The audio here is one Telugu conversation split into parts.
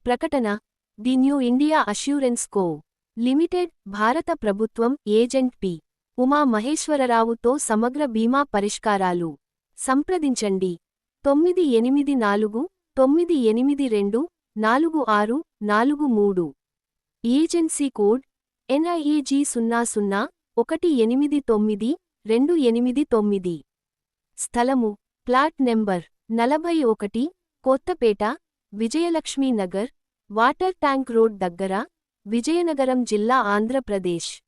ప్రకటన the new India assurance co. Limited భారత ప్రభుత్వం ఏజెంట్ పి. ఉమా మహేశ్వరరావుతో సమగ్ర బీమా పరిష్కారాలు. సంప్రదించండి 9849824643. Agency code NIAG 00189289. స్థలము plot number 41, Kothapeta, Vijayalakshmi Nagar, water tank road దగ్గర, విజయనగరం జిల్లా, Andhra Pradesh.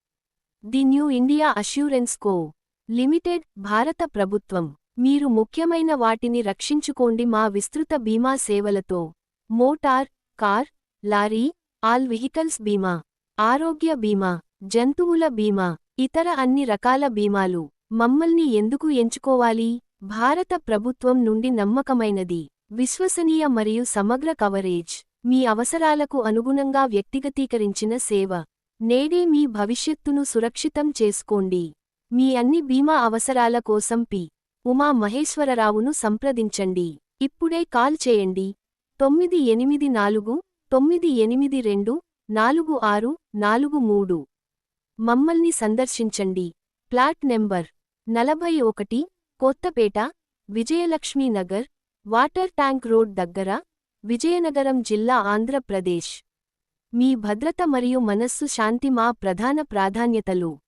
The new India assurance co. Limited భారత ప్రభుత్వం. మీరు ముఖ్యమైన వాటిని రక్షించుకోండి మా విస్తృత బీమా సేవలతో. Motor, car, lorry, all vehicles బీమా, ఆరోగ్య బీమా, జంతువుల బీమా, ఇతర అన్ని రకాల బీమాలు. మమ్మల్ని ఎందుకు ఎంచుకోవాలి? భారత ప్రభుత్వం నుండి నమ్మకమైనది, విశ్వసనీయ మరియు సమగ్ర కవరేజ్. మీ అవసరాలకు అనుగుణంగా వ్యక్తిగతీకరించిన సేవ. నేడే మీ భవిష్యత్తును సురక్షితం చేసుకోండి. మీ అన్ని బీమా అవసరాల కోసం పి. ఉమా మహేశ్వరరావును సంప్రదించండి. ఇప్పుడే కాల్ చేయండి 9829824643. మమ్మల్ని సందర్శించండి. Plot number 41, Kothapeta, Vijayalakshmi Nagar, water tank road దగ్గర, విజయనగరం జిల్లా, ఆంధ్రప్రదేశ్. మీ భద్రత మరియు మనస్సు శాంతి మా ప్రధాన ప్రాధాన్యతలు.